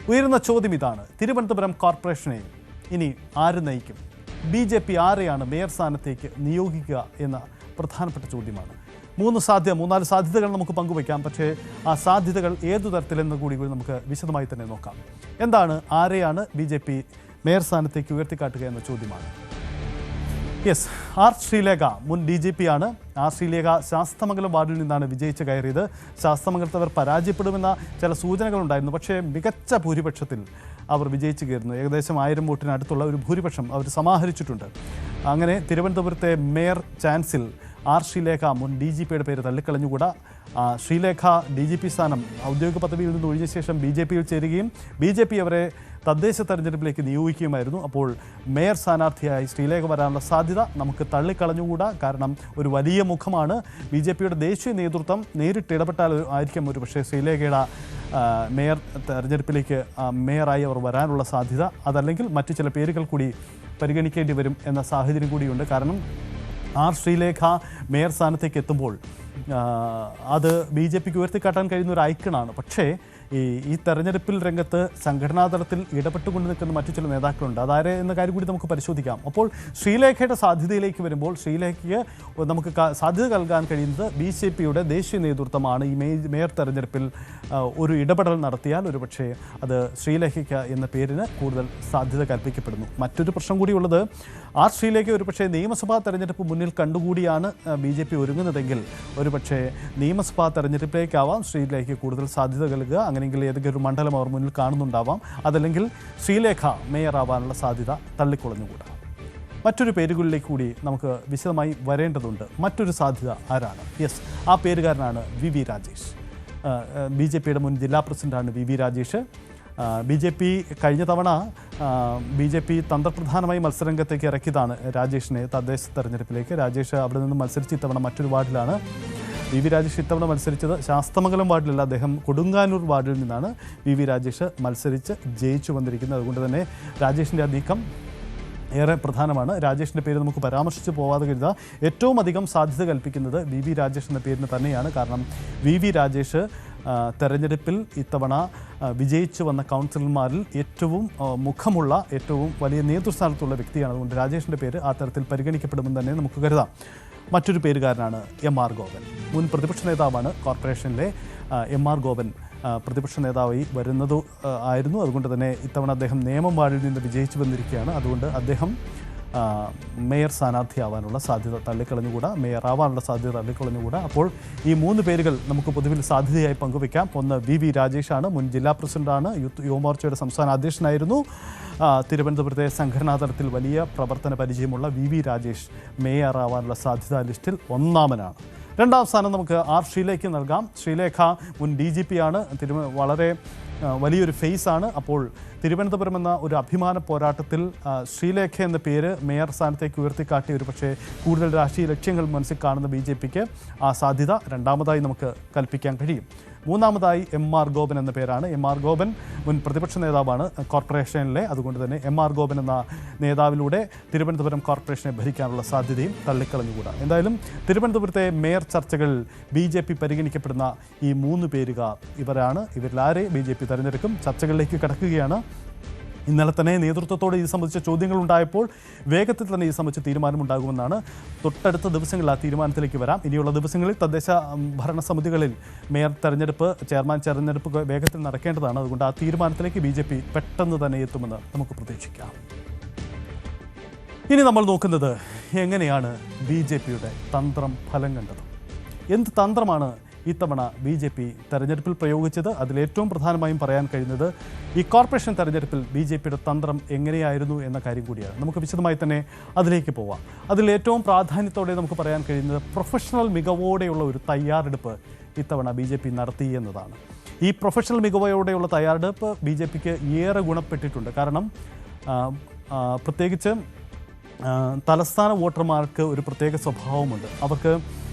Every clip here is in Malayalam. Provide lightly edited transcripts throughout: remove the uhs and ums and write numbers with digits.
ഉയരുന്ന ചോദ്യം ഇതാണ്: തിരുവനന്തപുരം കോർപ്പറേഷനെ ഇനി ആര് നയിക്കും? BJP ആരെയാണ് മേയർ സ്ഥാനത്തേക്ക് നിയോഗിക്കുക എന്ന പ്രധാനപ്പെട്ട ചോദ്യമാണ്. മൂന്നാല് സാധ്യതകൾ നമുക്ക് പങ്കുവയ്ക്കാം. പക്ഷേ ആ സാധ്യതകൾ ഏതു തരത്തിലെന്ന് കൂടി നമുക്ക് വിശദമായി തന്നെ നോക്കാം. ആരെയാണ് BJP മേയർ സ്ഥാനത്തേക്ക് ഉയർത്തിക്കാട്ടുക എന്ന ചോദ്യമാണ്. ആർ ശ്രീലേഖ മുൻ DGP ആണ്. ആർ ശ്രീലേഖ ശാസ്തമംഗലം വാർഡിൽ നിന്നാണ് വിജയിച്ച് കയറിയത്. ശാസ്തമംഗലത്ത് അവർ പരാജയപ്പെടുമെന്ന ചില സൂചനകളുണ്ടായിരുന്നു. പക്ഷേ മികച്ച ഭൂരിപക്ഷത്തിൽ അവർ വിജയിച്ച് കയറുന്നു. ഏകദേശം 1000 വോട്ടിനടുത്തുള്ള ഒരു ഭൂരിപക്ഷം അവർ സമാഹരിച്ചിട്ടുണ്ട്. അങ്ങനെ തിരുവനന്തപുരത്തെ മേയർ ചാൻസിൽ ആർ ശ്രീലേഖ മുൻ DGPയുടെ പേര് തള്ളിക്കളഞ്ഞുകൂടാ. ശ്രീലേഖ DGP സ്ഥാനം ഔദ്യോഗിക പദവിയിൽ നിന്ന് ഒഴിഞ്ഞ ശേഷം BJPയിൽ ചേരുകയും BJP അവരെ തദ്ദേശ തെരഞ്ഞെടുപ്പിലേക്ക് നിയോഗിക്കുമായിരുന്നു. അപ്പോൾ മേയർ സ്ഥാനാർത്ഥിയായി ശ്രീലേഖ വരാനുള്ള സാധ്യത നമുക്ക് തള്ളിക്കളഞ്ഞുകൂടാ. കാരണം ഒരു വലിയ മുഖമാണ്. BJPയുടെ ദേശീയ നേതൃത്വം നേരിട്ട് ഇടപെട്ടാൽ ആയിരിക്കും ഒരു പക്ഷേ ശ്രീലേഖയുടെ മേയർ തെരഞ്ഞെടുപ്പിലേക്ക് മേയറായി അവർ വരാനുള്ള സാധ്യത. അതല്ലെങ്കിൽ മറ്റു ചില പേരുകൾ കൂടി പരിഗണിക്കേണ്ടി വരും എന്ന സാഹചര്യം കൂടിയുണ്ട്. കാരണം ആർ ശ്രീലേഖ മേയർ സ്ഥാനത്തേക്ക് എത്തുമ്പോൾ അത് BJPക്ക് ഉയർത്തിക്കാട്ടാൻ കഴിയുന്ന ഒരു ഐക്കണാണ്. പക്ഷേ ഈ തെരഞ്ഞെടുപ്പിൽ രംഗത്ത് സംഘടനാ തലത്തിൽ ഇടപെട്ടുകൊണ്ട് നിൽക്കുന്ന മറ്റു ചില നേതാക്കളുണ്ട്. അതാരെ എന്ന കാര്യം കൂടി നമുക്ക് പരിശോധിക്കാം. അപ്പോൾ ശ്രീലേഖയുടെ സാധ്യതയിലേക്ക് വരുമ്പോൾ ശ്രീലേഖയ്ക്ക് നമുക്ക് സാധ്യത നൽകാൻ കഴിയുന്നത് BJPയുടെ ദേശീയ നേതൃത്വമാണ്. ഈ മേയർ തെരഞ്ഞെടുപ്പിൽ ഒരു ഇടപെടൽ നടത്തിയാൽ ഒരു പക്ഷേ അത് ശ്രീലേഖയ്ക്ക് എന്ന പേരിന് കൂടുതൽ സാധ്യത കൽപ്പിക്കപ്പെടുന്നു. മറ്റൊരു പ്രശ്നം കൂടിയുള്ളത്, ആർ ശ്രീലേഖ ഒരു പക്ഷേ നിയമസഭാ തെരഞ്ഞെടുപ്പ് മുന്നിൽ കണ്ടുകൂടിയാണ് BJP ഒരുങ്ങുന്നതെങ്കിൽ ഒരു പക്ഷേ നിയമസഭാ തെരഞ്ഞെടുപ്പിലേക്കാവാം ശ്രീലേഖയ്ക്ക് കൂടുതൽ സാധ്യത നൽകുക. അങ്ങനെയെങ്കിൽ ഏതെങ്കിലും ഒരു മണ്ഡലം അവർ മുന്നിൽ കാണുന്നുണ്ടാവാം. അതല്ലെങ്കിൽ ശ്രീലേഖ മേയർ ആവാനുള്ള സാധ്യത തള്ളിക്കുളഞ്ഞുകൂടാ. മറ്റൊരു പേരുകളിലേക്ക് കൂടി നമുക്ക് വിശദമായി വരേണ്ടതുണ്ട്. മറ്റൊരു സാധ്യത ആരാണ്? ആ പേരുകാരനാണ് VV രാജേഷ്. BJPയുടെ മുൻ ജില്ലാ പ്രസിഡന്റാണ് VV രാജേഷ്. BJP കഴിഞ്ഞ തവണ BJP തന്ത്രപ്രധാനമായി മത്സരരംഗത്തേക്ക് ഇറക്കിയതാണ് രാജേഷിനെ തദ്ദേശ തെരഞ്ഞെടുപ്പിലേക്ക്. രാജേഷ് അവിടെ നിന്ന് മത്സരിച്ച് ഇത്തവണ മറ്റൊരു വാർഡിലാണ്. VV രാജേഷ് ഇത്തവണ മത്സരിച്ചത് ശാസ്തമംഗലം വാർഡിലല്ല, അദ്ദേഹം കൊടുങ്ങാനൂർ വാർഡിൽ നിന്നാണ് VV രാജേഷ് മത്സരിച്ച് ജയിച്ചു വന്നിരിക്കുന്നത്. അതുകൊണ്ട് തന്നെ രാജേഷിൻ്റെ ആ നീക്കം ഏറെ പ്രധാനമാണ്. രാജേഷിൻ്റെ പേര് നമുക്ക് പരാമർശിച്ച് പോവാതെ കരുതുക. ഏറ്റവും അധികം സാധ്യത കൽപ്പിക്കുന്നത് VV രാജേഷ് എന്ന പേരിന് തന്നെയാണ്. കാരണം VV രാജേഷ് തെരഞ്ഞെടുപ്പിൽ ഇത്തവണ വിജയിച്ചു വന്ന കൗൺസിലർമാരിൽ ഏറ്റവും മുഖമുള്ള, ഏറ്റവും വലിയ നേതൃസ്ഥാനത്തുള്ള വ്യക്തിയാണ്. അതുകൊണ്ട് രാജേഷിൻ്റെ പേര് ആ തരത്തിൽ പരിഗണിക്കപ്പെടുമെന്ന് തന്നെ നമുക്ക് കരുതാം. മറ്റൊരു പേരുകാരനാണ് MR ഗോപൻ. മുൻ പ്രതിപക്ഷ നേതാവാണ്. കോർപ്പറേഷനിലെ MR ഗോപൻ പ്രതിപക്ഷ നേതാവായി ആയിരുന്നു. അതുകൊണ്ട് തന്നെ ഇത്തവണ അദ്ദേഹം നേമം വാർഡിൽ നിന്ന് വിജയിച്ചു വന്നിരിക്കുകയാണ്. അതുകൊണ്ട് അദ്ദേഹം മേയർ സ്ഥാനാർത്ഥിയാവാനുള്ള സാധ്യത തള്ളിക്കളഞ്ഞുകൂടാ, മേയർ ആവാനുള്ള സാധ്യത തള്ളിക്കളഞ്ഞുകൂടാ. അപ്പോൾ ഈ 3 പേരുകൾ നമുക്ക് പൊതുവിൽ സാധ്യതയായി പങ്കുവയ്ക്കാം. ഒന്ന് VV രാജേഷാണ്. മുൻ ജില്ലാ പ്രസിഡന്റാണ്. യുവമോർച്ചയുടെ സംസ്ഥാന അധ്യക്ഷനായിരുന്നു. തിരുവനന്തപുരത്തെ സംഘടനാ തലത്തിൽ വലിയ പ്രവർത്തന പരിചയമുള്ള VV രാജേഷ് മേയർ ആവാനുള്ള സാധ്യതാ ലിസ്റ്റിൽ ഒന്നാമനാണ്. രണ്ടാം സ്ഥാനം നമുക്ക് ആർ ശ്രീലേഖ നൽകാം. ശ്രീലേഖ മുൻ DGP ആണ്. വളരെ വലിയൊരു ഫേസാണ്. അപ്പോൾ തിരുവനന്തപുരം എന്ന ഒരു അഭിമാന പോരാട്ടത്തിൽ ശ്രീലേഖ എന്ന പേര് മേയർ സ്ഥാനത്തേക്ക് ഉയർത്തിക്കാട്ടി ഒരു പക്ഷേ കൂടുതൽ രാഷ്ട്രീയ ലക്ഷ്യങ്ങൾ മനസ്സിൽ കാണുന്ന BJPക്ക് ആ സാധ്യത രണ്ടാമതായി നമുക്ക് കൽപ്പിക്കാൻ കഴിയും. മൂന്നാമതായി MR ഗോപൻ എന്ന പേരാണ്. MR ഗോപൻ മുൻ പ്രതിപക്ഷ നേതാവാണ് കോർപ്പറേഷനിലെ. അതുകൊണ്ട് തന്നെ MR ഗോപൻ എന്ന നേതാവിലൂടെ തിരുവനന്തപുരം കോർപ്പറേഷനെ ഭരിക്കാനുള്ള സാധ്യതയും തള്ളിക്കളഞ്ഞുകൂടാ. എന്തായാലും തിരുവനന്തപുരത്തെ മേയർ ചർച്ചകളിൽ BJP പരിഗണിക്കപ്പെടുന്ന ഈ 3 പേരുകാർ ഇവരാണ്. ഇവരിലാരെ BJP തെരഞ്ഞെടുക്കും. ചർച്ചകളിലേക്ക് കടക്കുകയാണ്. ഇന്നലെ തന്നെ നേതൃത്വത്തോടെ ഇത് സംബന്ധിച്ച ചോദ്യങ്ങൾ ഉണ്ടായപ്പോൾ വേഗത്തിൽ തന്നെ ഇത് സംബന്ധിച്ച് തീരുമാനമുണ്ടാകുമെന്നാണ്. തൊട്ടടുത്ത ദിവസങ്ങളിൽ ആ തീരുമാനത്തിലേക്ക് വരാം. ഇനിയുള്ള ദിവസങ്ങളിൽ തദ്ദേശ ഭരണ സമിതികളിൽ മേയർ തെരഞ്ഞെടുപ്പ്, ചെയർമാൻ തെരഞ്ഞെടുപ്പ് വേഗത്തിൽ നടക്കേണ്ടതാണ്. അതുകൊണ്ട് ആ തീരുമാനത്തിലേക്ക് BJP പെട്ടെന്ന് തന്നെ എത്തുമെന്ന് നമുക്ക് പ്രതീക്ഷിക്കാം. ഇനി നമ്മൾ നോക്കുന്നത് എങ്ങനെയാണ് BJPയുടെ തന്ത്രം ഫലം കണ്ടത്. എന്ത് തന്ത്രമാണ് ഇത്തവണ BJP തെരഞ്ഞെടുപ്പിൽ പ്രയോഗിച്ചത്? അതിലേറ്റവും പ്രധാനമായും പറയാൻ കഴിയുന്നത് ഈ കോർപ്പറേഷൻ തെരഞ്ഞെടുപ്പിൽ BJPയുടെ തന്ത്രം എങ്ങനെയായിരുന്നു എന്ന കാര്യം കൂടിയാണ്. നമുക്ക് വിശദമായി തന്നെ അതിലേക്ക് പോവാം. അതിലേറ്റവും പ്രാധാന്യത്തോടെ നമുക്ക് പറയാൻ കഴിയുന്നത് പ്രൊഫഷണൽ മികവോടെയുള്ള ഒരു തയ്യാറെടുപ്പ് ഇത്തവണ BJP നടത്തി എന്നതാണ്. ഈ പ്രൊഫഷണൽ മികവോടെയുള്ള തയ്യാറെടുപ്പ് BJPക്ക് ഏറെ ഗുണപ്പെട്ടിട്ടുണ്ട്. കാരണം പ്രത്യേകിച്ച് തലസ്ഥാന വോട്ടർമാർക്ക് ഒരു പ്രത്യേക സ്വഭാവമുണ്ട്. അവർക്ക്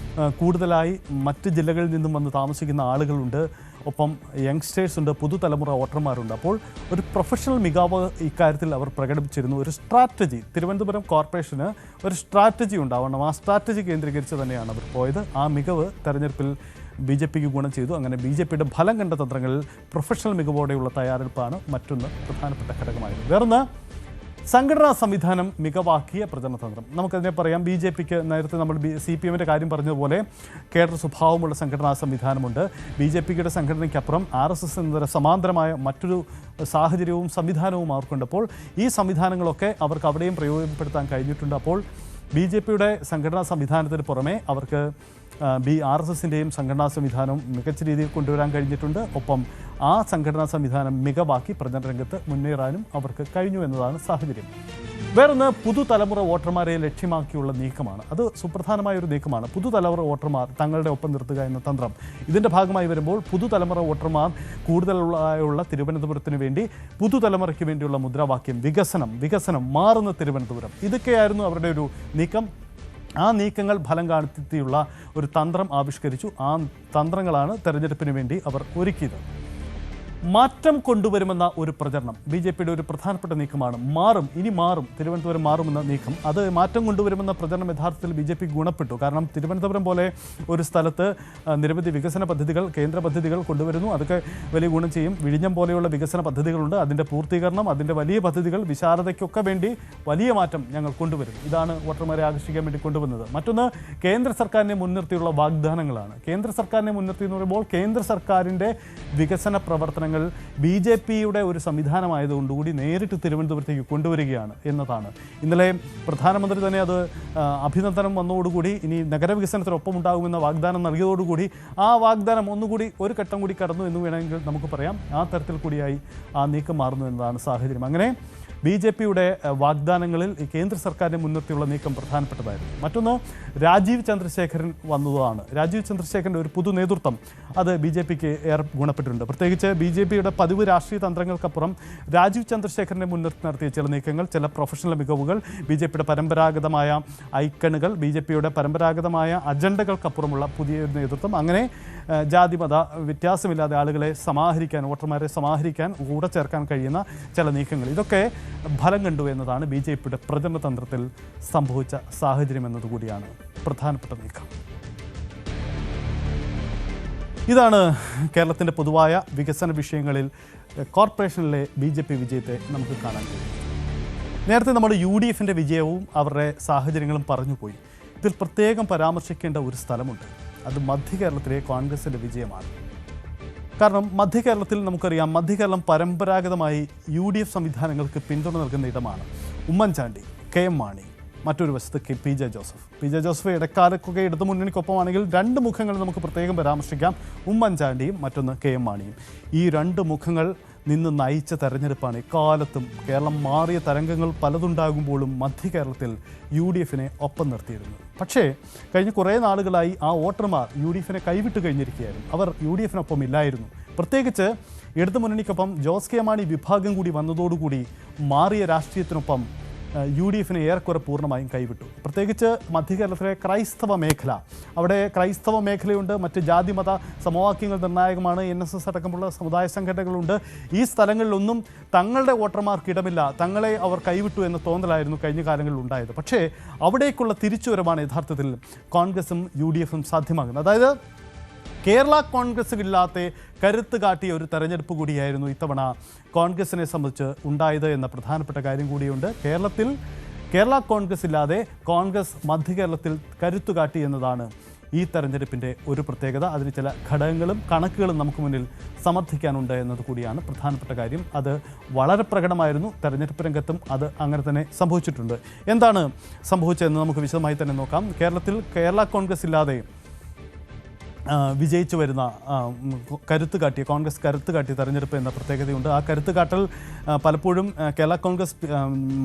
കൂടുതലായി മറ്റ് ജില്ലകളിൽ നിന്നും വന്ന് താമസിക്കുന്ന ആളുകളുണ്ട്. ഒപ്പം യങ്സ്റ്റേഴ്സ് ഉണ്ട്, പുതുതലമുറ വോട്ടർമാരുണ്ട്. അപ്പോൾ ഒരു പ്രൊഫഷണൽ മികവ് ഇക്കാര്യത്തിൽ അവർ പ്രകടിപ്പിച്ചിരുന്നു. ഒരു സ്ട്രാറ്റജി, തിരുവനന്തപുരം കോർപ്പറേഷന് ഒരു സ്ട്രാറ്റജി ഉണ്ടാവണം. ആ സ്ട്രാറ്റജി കേന്ദ്രീകരിച്ച് തന്നെയാണ് അവർ പോയത്. ആ മികവ് തെരഞ്ഞെടുപ്പിൽ BJPക്ക് ഗുണം ചെയ്തു. അങ്ങനെ BJPയുടെ ഫലം കണ്ട തന്ത്രങ്ങളിൽ പ്രൊഫഷണൽ മികവോടെയുള്ള തയ്യാറെടുപ്പാണ് മറ്റൊന്ന് പ്രധാനപ്പെട്ട ഘടകമായത്. വേറൊന്ന് സംഘടനാ സംവിധാനം മികവാക്കിയ പ്രചരണതന്ത്രം. നമുക്കതിനെ പറയാം. BJPക്ക് നേരത്തെ നമ്മൾ CPMൻ്റെ കാര്യം പറഞ്ഞതുപോലെ കേഡർ സ്വഭാവമുള്ള സംഘടനാ സംവിധാനമുണ്ട്. BJPയുടെ സംഘടനയ്ക്കപ്പുറം RSS എന്നതിന് സമാന്തരമായ മറ്റൊരു സാഹചര്യവും സംവിധാനവും അവർക്കുണ്ട്. അപ്പോൾ ഈ സംവിധാനങ്ങളൊക്കെ അവർക്ക് അവിടെയും പ്രയോജനപ്പെടുത്താൻ കഴിഞ്ഞിട്ടുണ്ട്. അപ്പോൾ BJPയുടെ സംഘടനാ സംവിധാനത്തിന് പുറമെ അവർക്ക് RSSൻ്റെയും സംഘടനാ സംവിധാനം മികച്ച രീതിയിൽ കൊണ്ടുവരാൻ കഴിഞ്ഞിട്ടുണ്ട്. ഒപ്പം ആ സംഘടനാ സംവിധാനം മികവാക്കി പ്രചരണ രംഗത്ത് മുന്നേറാനും അവർക്ക് കഴിഞ്ഞു എന്നതാണ് സാഹചര്യം. വേറൊന്ന് പുതുതലമുറ വോട്ടർമാരെ ലക്ഷ്യമാക്കിയുള്ള നീക്കമാണ്. അത് സുപ്രധാനമായൊരു നീക്കമാണ്. പുതുതലമുറ വോട്ടർമാർ തങ്ങളുടെ ഒപ്പം നിർത്തുക എന്ന തന്ത്രം ഇതിൻ്റെ ഭാഗമായി വരുമ്പോൾ പുതുതലമുറ വോട്ടർമാർ കൂടുതലുള്ള തിരുവനന്തപുരത്തിന് വേണ്ടി പുതുതലമുറയ്ക്ക് വേണ്ടിയുള്ള മുദ്രാവാക്യം വികസനം മാറുന്ന തിരുവനന്തപുരം, ഇതൊക്കെയായിരുന്നു അവരുടെ ഒരു നീക്കം. ആ നീക്കങ്ങൾ ഫലം കാണിയുള്ള ഒരു തന്ത്രം ആവിഷ്കരിച്ചു. ആ തന്ത്രങ്ങളാണ് തെരഞ്ഞെടുപ്പിന് വേണ്ടി അവർ ഒരുക്കിയത്. മാറ്റം കൊണ്ടുവരുമെന്ന ഒരു പ്രചരണം BJPയുടെ ഒരു പ്രധാനപ്പെട്ട നീക്കമാണ്. ഇനി മാറും, തിരുവനന്തപുരം മാറുമെന്ന നീക്കം. അത് മാറ്റം കൊണ്ടുവരുമെന്ന പ്രചരണം യഥാർത്ഥത്തിൽ BJPക്ക് ഗുണപ്പെട്ടു. കാരണം തിരുവനന്തപുരം പോലെ ഒരു സ്ഥലത്ത് നിരവധി വികസന പദ്ധതികൾ, കേന്ദ്ര പദ്ധതികൾ കൊണ്ടുവരുന്നു. അതൊക്കെ വലിയ ഗുണം ചെയ്യും. വിഴിഞ്ഞം പോലെയുള്ള വികസന പദ്ധതികളുണ്ട്. അതിൻ്റെ പൂർത്തീകരണം, അതിൻ്റെ വലിയ പദ്ധതികൾ, വിശാലതയ്ക്കൊക്കെ വേണ്ടി വലിയ മാറ്റം ഞങ്ങൾ കൊണ്ടുവരും. ഇതാണ് വോട്ടർമാരെ ആകർഷിക്കാൻ വേണ്ടി കൊണ്ടുവന്നത്. മറ്റൊന്ന് കേന്ദ്ര സർക്കാരിനെ മുൻനിർത്തിയുള്ള വാഗ്ദാനങ്ങളാണ്. കേന്ദ്ര സർക്കാരിനെ മുൻനിർത്തി എന്ന് പറയുമ്പോൾ കേന്ദ്ര സർക്കാരിൻ്റെ വികസന പ്രവർത്തനങ്ങൾ BJPയുടെ ഒരു സംവിധാനമായതുകൊണ്ടുകൂടി നേരിട്ട് തിരുവനന്തപുരത്തേക്ക് കൊണ്ടുവരികയാണ് എന്നതാണ്. ഇന്നലെ പ്രധാനമന്ത്രി തന്നെ അത് അഭിനന്ദനം വന്നതോടുകൂടി ഇനി നഗരവികസനത്തിനൊപ്പം ഉണ്ടാകുമെന്ന വാഗ്ദാനം നൽകിയതോടുകൂടി ആ വാഗ്ദാനം ഒന്നുകൂടി ഒരു ഘട്ടം കൂടി കടന്നു എന്ന് വേണമെങ്കിൽ നമുക്ക് പറയാം. ആ തരത്തിൽ കൂടിയായി ആ നീക്കം മാറുന്നു എന്നതാണ് സാഹചര്യം. അങ്ങനെ BJPയുടെ വാഗ്ദാനങ്ങളിൽ കേന്ദ്ര സർക്കാരിനെ മുൻനിർത്തിയുള്ള നീക്കം പ്രധാനപ്പെട്ടതായിരുന്നു. മറ്റൊന്ന് രാജീവ് ചന്ദ്രശേഖരൻ വന്നതാണ്. രാജീവ് ചന്ദ്രശേഖരൻ്റെ ഒരു പുതു നേതൃത്വം അത് BJPക്ക് ഏറെ ഗുണപ്പെട്ടിട്ടുണ്ട്. പ്രത്യേകിച്ച് BJPയുടെ പതിവ് രാഷ്ട്രീയ തന്ത്രങ്ങൾക്കപ്പുറം രാജീവ് ചന്ദ്രശേഖരനെ മുൻനിർത്തി നടത്തിയ ചില നീക്കങ്ങൾ, ചില പ്രൊഫഷണൽ മികവുകൾ, BJPയുടെ പരമ്പരാഗതമായ ഐക്കണുകൾ, BJPയുടെ പരമ്പരാഗതമായ അജണ്ടകൾക്കപ്പുറമുള്ള പുതിയ നേതൃത്വം, അങ്ങനെ ജാതിമത വ്യത്യാസമില്ലാതെ ആളുകളെ സമാഹരിക്കാൻ, വോട്ടർമാരെ സമാഹരിക്കാൻ, കൂടെ ചേർക്കാൻ കഴിയുന്ന ചില നീക്കങ്ങൾ, ഇതൊക്കെ ഫലം കണ്ടു എന്നതാണ് BJPയുടെ പ്രചരണ തന്ത്രത്തിൽ സംഭവിച്ച സാഹചര്യം എന്നതുകൂടിയാണ് പ്രധാനപ്പെട്ട നീക്കം. ഇതാണ് കേരളത്തിൻ്റെ പൊതുവായ വികസന വിഷയങ്ങളിൽ കോർപ്പറേഷനിലെ BJP വിജയത്തെ നമുക്ക് കാണാൻ കഴിയും. നേരത്തെ നമ്മൾ UDFൻ്റെ വിജയവും അവരുടെ സാഹചര്യങ്ങളും പറഞ്ഞുപോയി. ഇതിൽ പ്രത്യേകം പരാമർശിക്കേണ്ട ഒരു സ്ഥലമുണ്ട്. അത് മധ്യകേരളത്തിലെ കോൺഗ്രസിൻ്റെ വിജയമാണ്. കാരണം മധ്യകേരളത്തിൽ നമുക്കറിയാം, മധ്യകേരളം പരമ്പരാഗതമായി UDF സംവിധാനങ്ങൾക്ക് പിന്തുണ നൽകുന്ന ഇടമാണ്. ഉമ്മൻചാണ്ടി, KM മാണി, മറ്റൊരു വശത്ത് PJ ജോസഫ് ഇടക്കാലക്കൊക്കെ ഇടതു മുന്നണിക്കൊപ്പമാണെങ്കിൽ രണ്ട് മുഖങ്ങൾ നമുക്ക് പ്രത്യേകം പരാമർശിക്കാം. ഉമ്മൻചാണ്ടിയും മറ്റൊന്ന് KM മാണിയും. ഈ രണ്ട് മുഖങ്ങൾ നിന്ന് നയിച്ച തെരഞ്ഞെടുപ്പാണ് എക്കാലത്തും. കേരളം മാറിയ തരംഗങ്ങൾ പലതുണ്ടാകുമ്പോഴും മധ്യകേരളത്തിൽ UDFനെ ഒപ്പം നിർത്തിയിരുന്നു. പക്ഷേ കഴിഞ്ഞ കുറേ നാളുകളായി ആ വോട്ടർമാർ UDFനെ കൈവിട്ട് കഴിഞ്ഞിരിക്കുകയായിരുന്നു. അവർ UDFനൊപ്പം ഇല്ലായിരുന്നു. പ്രത്യേകിച്ച് ഇടതു മുന്നണിക്കൊപ്പം ജോസ് കെ മാണി വിഭാഗം കൂടി വന്നതോടുകൂടി മാറിയ രാഷ്ട്രീയത്തിനൊപ്പം UDFനെ ഏറെക്കുറെ പൂർണ്ണമായും കൈവിട്ടു. പ്രത്യേകിച്ച് മധ്യകേരളത്തിലെ ക്രൈസ്തവ മേഖല, അവിടെ ക്രൈസ്തവ മേഖലയുണ്ട്, മറ്റ് ജാതിമത സമവാക്യങ്ങൾ നിർണായകമാണ്, NSS അടക്കമുള്ള സമുദായ സംഘടനകളുണ്ട്. ഈ സ്ഥലങ്ങളിലൊന്നും തങ്ങളുടെ വോട്ടർമാർക്ക് ഇടമില്ല, തങ്ങളെ അവർ കൈവിട്ടു എന്ന തോന്നലായിരുന്നു കഴിഞ്ഞ കാലങ്ങളിൽ ഉണ്ടായത്. പക്ഷേ അവിടേക്കുള്ള തിരിച്ചുവരവാണ് യഥാർത്ഥത്തിൽ കോൺഗ്രസും UDFും സാധ്യമാകുന്നത്. അതായത് കേരള കോൺഗ്രസിലില്ലാത്ത കരുത്ത് കാട്ടിയ ഒരു തെരഞ്ഞെടുപ്പ് കൂടിയായിരുന്നു ഇത്തവണ കോൺഗ്രസിനെ സംബന്ധിച്ച് ഉണ്ടായത് എന്ന പ്രധാനപ്പെട്ട കാര്യം കൂടിയുണ്ട്. കേരള കോൺഗ്രസ് ഇല്ലാതെ കോൺഗ്രസ് മധ്യകേരളത്തിൽ കരുത്തു കാട്ടി എന്നതാണ് ഈ തെരഞ്ഞെടുപ്പിൻ്റെ ഒരു പ്രത്യേകത. അതിന് ചില ഘടകങ്ങളും കണക്കുകളും നമുക്ക് മുന്നിൽ സമർത്ഥിക്കാനുണ്ട് എന്നത് കൂടിയാണ് പ്രധാനപ്പെട്ട കാര്യം. അത് വളരെ പ്രകടമായിരുന്നു. തെരഞ്ഞെടുപ്പ് രംഗത്തും അത് അങ്ങനെ തന്നെ സംഭവിച്ചിട്ടുണ്ട്. എന്താണ് സംഭവിച്ചതെന്ന് നമുക്ക് വിശദമായി തന്നെ നോക്കാം. കേരള കോൺഗ്രസ് ഇല്ലാതെ വിജയിച്ചു വരുന്ന കോൺഗ്രസ് കരുത്ത് കാട്ടിയ തെരഞ്ഞെടുപ്പ് എന്ന പ്രത്യേകതയുണ്ട്. ആ കരുത്ത് കാട്ടൽ പലപ്പോഴും കേരള കോൺഗ്രസ്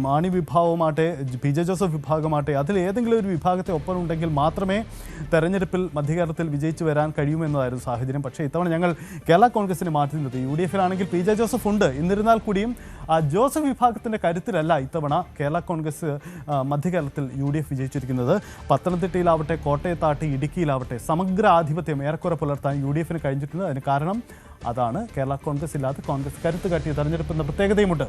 മാണി വിഭാഗമാകട്ടെ, PJ ജോസഫ് വിഭാഗമാകട്ടെ, അതിൽ ഏതെങ്കിലും ഒരു വിഭാഗത്തെ ഒപ്പമുണ്ടെങ്കിൽ മാത്രമേ തെരഞ്ഞെടുപ്പിൽ മധ്യകേരളത്തിൽ വിജയിച്ചു വരാൻ കഴിയുമെന്നതായിരുന്നു സാഹചര്യം. പക്ഷേ ഇത്തവണ ഞങ്ങൾ കേരള കോൺഗ്രസിനെ മാറ്റി നിർത്തി. UDFിലാണെങ്കിൽ PJ ജോസഫ് ഉണ്ട്. എന്നിരുന്നാൽ കൂടിയും ആ ജോസഫ് വിഭാഗത്തിൻ്റെ കരുത്തിലല്ല ഇത്തവണ കേരള കോൺഗ്രസ് മധ്യകേരളത്തിൽ UDF വിജയിച്ചിരിക്കുന്നത്. പത്തനംതിട്ടയിലാവട്ടെ, കോട്ടയത്താവട്ടെ, ഇടുക്കിയിലാവട്ടെ സമഗ്ര ആധിപത്യം ഏറെക്കുറെ പുലർത്താൻ UDFന് കഴിഞ്ഞിട്ടുണ്ട്. അതിന് കാരണം അതാണ് കേരള കോൺഗ്രസ് ഇല്ലാതെ കോൺഗ്രസ് കരുത്ത് കാട്ടിയ തെരഞ്ഞെടുപ്പ് എന്ന പ്രത്യേകതയുമുണ്ട്.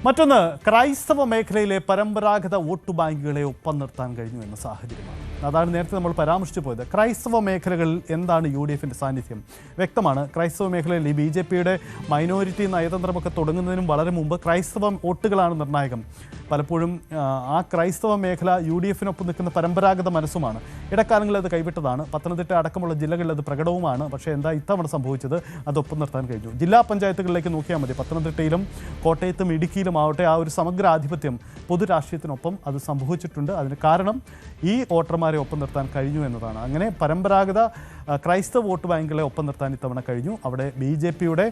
മറ്റൊന്ന് ക്രൈസ്തവ മേഖലയിലെ പരമ്പരാഗത വോട്ട് ബാങ്കുകളെ ഒപ്പം നിർത്താൻ കഴിഞ്ഞു എന്ന സാഹചര്യമാണ്. അതാണ് നേരത്തെ നമ്മൾ പരാമർശിച്ചു പോയത്. ക്രൈസ്തവ മേഖലകളിൽ എന്താണ് യു ഡി എഫിൻ്റെ സാന്നിധ്യം? വ്യക്തമാണ്. ക്രൈസ്തവ മേഖലയിൽ ഈ BJPയുടെ മൈനോറിറ്റി നയതന്ത്രമൊക്കെ തുടങ്ങുന്നതിനും വളരെ മുമ്പ് ക്രൈസ്തവ വോട്ടുകളാണ് നിർണായകം. പലപ്പോഴും ആ ക്രൈസ്തവ മേഖല യു ഡി എഫിനൊപ്പം നിൽക്കുന്ന പരമ്പരാഗത മനസ്സുമാണ്. ഇടക്കാലങ്ങളിൽ അത് കൈവിട്ടതാണ്. പത്തനംതിട്ട അടക്കമുള്ള ജില്ലകളിൽ അത് പ്രകടവുമാണ്. പക്ഷേ എന്താ ഇത്തവണ സംഭവിച്ചത്? അതൊപ്പം നിർത്താൻ കഴിഞ്ഞു. ജില്ലാ പഞ്ചായത്തുകളിലേക്ക് നോക്കിയാൽ മതി. പത്തനംതിട്ടയിലും കോട്ടയത്തും ഇടുക്കിയിലും ആവട്ടെ, ആ ഒരു സമഗ്ര ആധിപത്യം പൊതുരാഷ്ട്രീയത്തിനൊപ്പം അത് സംഭവിച്ചിട്ടുണ്ട്. അതിന് കാരണം ഈ വോട്ടർമാരെ ഒപ്പം നിർത്താൻ കഴിഞ്ഞു എന്നതാണ്. അങ്ങനെ പരമ്പരാഗത ക്രൈസ്തവ വോട്ട് ബാങ്കുകളെ ഒപ്പം നിർത്താൻ ഇത്തവണ കഴിഞ്ഞു. അവിടെ BJPയുടെ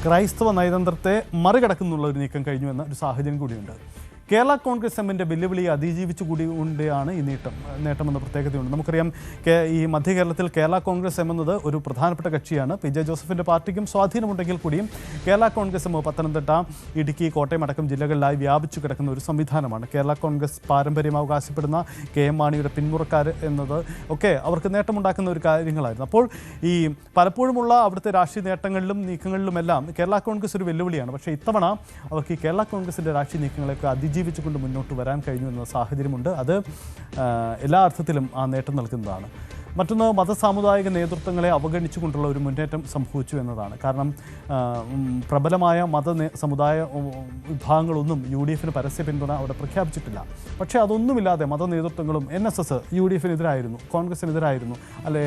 ക്രൈസ്തവ നയതന്ത്രത്തെ മറികടക്കുന്നുള്ള ഒരു നീക്കം കഴിഞ്ഞു എന്ന ഒരു സാഹചര്യം കൂടിയുണ്ട്. കേരള കോൺഗ്രസ് എമ്മിൻ്റെ വെല്ലുവിളിയെ അതിജീവിച്ചു കൂടിയാണ് ഈ നേട്ടമെന്ന പ്രത്യേകതയുണ്ട്. നമുക്കറിയാം, ഈ മധ്യ കേരളത്തിൽ കേരള കോൺഗ്രസ് എം എന്നത് ഒരു പ്രധാനപ്പെട്ട കക്ഷിയാണ്. PJ ജോസഫിൻ്റെ പാർട്ടിക്കും സ്വാധീനമുണ്ടെങ്കിൽ കൂടിയും കേരള കോൺഗ്രസ് എം പത്തനംതിട്ട, ഇടുക്കി, കോട്ടയം അടക്കം ജില്ലകളിലായി വ്യാപിച്ചു കിടക്കുന്ന ഒരു സംവിധാനമാണ്. കേരള കോൺഗ്രസ് പാരമ്പര്യം അവകാശപ്പെടുന്ന KM മാണിയുടെ പിന്മുറക്കാർ എന്നത് ഒക്കെ അവർക്ക് നേട്ടമുണ്ടാക്കുന്ന ഒരു കാര്യങ്ങളായിരുന്നു. അപ്പോൾ ഈ പലപ്പോഴുമുള്ള അവിടുത്തെ രാഷ്ട്രീയ നേട്ടങ്ങളിലും നീക്കങ്ങളിലുമെല്ലാം കേരള കോൺഗ്രസ് ഒരു വെല്ലുവിളിയാണ്. പക്ഷേ ഇത്തവണ അവർക്ക് ഈ കേരള കോൺഗ്രസിൻ്റെ രാഷ്ട്രീയ നീക്കങ്ങളെയൊക്കെ അതിജീവിച്ചുകൊണ്ട് മുന്നോട്ട് വരാൻ കഴിഞ്ഞു എന്ന സാഹചര്യമുണ്ട്. അത് എല്ലാ അർത്ഥത്തിലും ആ നേട്ടം നൽകുന്നതാണ്. മറ്റൊന്ന്, മതസാമുദായിക നേതൃത്വങ്ങളെ അവഗണിച്ചുകൊണ്ടുള്ള ഒരു മുന്നേറ്റം സംഭവിച്ചു എന്നതാണ്. കാരണം പ്രബലമായ സമുദായ വിഭാഗങ്ങളൊന്നും UDF പരസ്യ പിന്തുണ അവിടെ പ്രഖ്യാപിച്ചിട്ടില്ല. പക്ഷേ അതൊന്നുമില്ലാതെ മത നേതൃത്വങ്ങളും NSS UDF-നെതിരായിരുന്നു, കോൺഗ്രസിനെതിരായിരുന്നു, അല്ലെ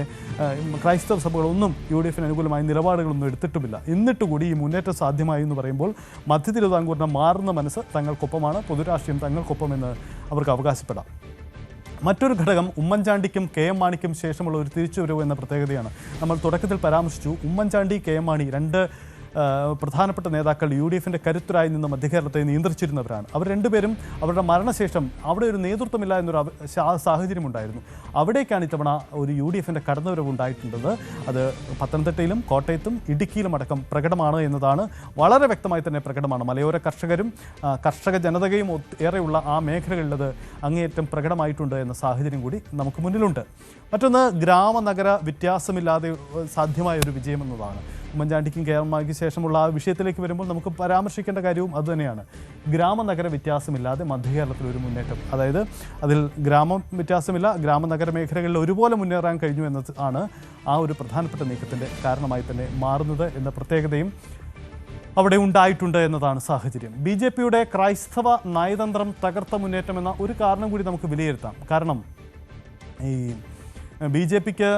ക്രൈസ്തവ സഭകളൊന്നും UDF അനുകൂലമായ നിലപാടുകളൊന്നും എടുത്തിട്ടുമില്ല. എന്നിട്ടുകൂടി ഈ മുന്നേറ്റം സാധ്യമായി എന്ന് പറയുമ്പോൾ മധ്യ തിരുവിതാംകൂറിന് മാറുന്ന മനസ്സ് തങ്ങൾക്കൊപ്പമാണ്, പൊതുരാഷ്ട്രീയം തങ്ങൾക്കൊപ്പമെന്ന് അവർക്ക് അവകാശപ്പെടാം. മറ്റൊരു ഘടകം ഉമ്മൻചാണ്ടിക്കും KM മാണിക്കും ശേഷമുള്ള ഒരു തിരിച്ചുവരവ് എന്ന പ്രത്യേകതയാണ്. നമ്മൾ തുടക്കത്തിൽ പരാമർശിച്ചു, ഉമ്മൻചാണ്ടി, KM മാണി രണ്ട് പ്രധാനപ്പെട്ട നേതാക്കൾ UDF കരുത്തരായി നിന്ന് മധ്യകേരളത്തെ നിയന്ത്രിച്ചിരുന്നവരാണ്. അവർ രണ്ടുപേരും അവരുടെ മരണശേഷം അവിടെ ഒരു നേതൃത്വമില്ല എന്നൊരു സാഹചര്യമുണ്ടായിരുന്നു. അവിടേക്കാണ് ഇത്തവണ ഒരു UDF കടന്നുവരവ് ഉണ്ടായിട്ടുള്ളത്. അത് പത്തനംതിട്ടയിലും കോട്ടയത്തും ഇടുക്കിയിലും അടക്കം പ്രകടമാണ് എന്നതാണ് വളരെ വ്യക്തമായി തന്നെ പ്രകടമാണ്. മലയോര കർഷകരും കർഷക ജനതയും ഏറെയുള്ള ആ മേഖലകളിലത് അങ്ങേയറ്റം പ്രകടമായിട്ടുണ്ട് എന്ന സാഹചര്യം കൂടി നമുക്ക് മുന്നിലുണ്ട്. മറ്റൊന്ന്, ഗ്രാമനഗര വ്യത്യാസമില്ലാതെ സാധ്യമായ ഒരു വിജയം എന്നതാണ്. ഉമ്മൻചാണ്ടിക്കും KM മാണിക്കും ശേഷമുള്ള ആ വിഷയത്തിലേക്ക് വരുമ്പോൾ നമുക്ക് പരാമർശിക്കേണ്ട കാര്യവും അതുതന്നെയാണ്. ഗ്രാമനഗര വ്യത്യാസമില്ലാതെ മധ്യകേരളത്തിൽ ഒരു മുന്നേറ്റം, അതായത് അതിൽ ഗ്രാമം വ്യത്യാസമില്ല, ഗ്രാമനഗര മേഖലകളിൽ ഒരുപോലെ മുന്നേറാൻ കഴിഞ്ഞു എന്നത് ആണ് ആ ഒരു പ്രധാനപ്പെട്ട നീക്കത്തിൻ്റെ കാരണമായി തന്നെ മാറുന്നത് എന്ന പ്രത്യേകതയും അവിടെ ഉണ്ടായിട്ടുണ്ട് എന്നതാണ് സാഹചര്യം. BJPയുടെ ക്രൈസ്തവ നയതന്ത്രം തകർത്ത മുന്നേറ്റം എന്ന ഒരു കാരണം കൂടി നമുക്ക് വിലയിരുത്താം. കാരണം ഈ BJPക്ക്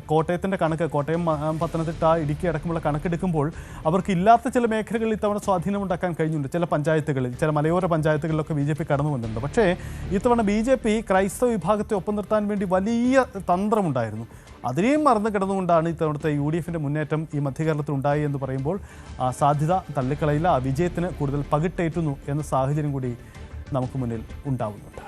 കോട്ടയത്തിൻ്റെ കണക്ക്, കോട്ടയം, പത്തനംതിട്ട, ഇടുക്കി അടക്കമുള്ള കണക്കെടുക്കുമ്പോൾ അവർക്ക് ഇല്ലാത്ത ചില മേഖലകളിൽ ഇത്തവണ സ്വാധീനമുണ്ടാക്കാൻ കഴിഞ്ഞിട്ടുണ്ട്. ചില പഞ്ചായത്തുകളിൽ, ചില മലയോര പഞ്ചായത്തുകളിലൊക്കെ BJP കടന്നു വന്നിട്ടുണ്ട്. പക്ഷേ ഇത്തവണ BJP ക്രൈസ്തവ വിഭാഗത്തെ ഒപ്പം നിർത്താൻ വേണ്ടി വലിയ തന്ത്രമുണ്ടായിരുന്നു. അതിനെയും മറന്നു കിടന്നുകൊണ്ടാണ് ഇത്തവണത്തെ UDF മുന്നേറ്റം ഈ മധ്യകേരളത്തിൽ ഉണ്ടായി എന്ന് പറയുമ്പോൾ ആ സാധ്യത തള്ളിക്കളയില്ല. ആ വിജയത്തിന് കൂടുതൽ പകിട്ടേറ്റുന്നു എന്ന സാഹചര്യം കൂടി നമുക്ക് മുന്നിൽ ഉണ്ടാവുന്നുണ്ട്.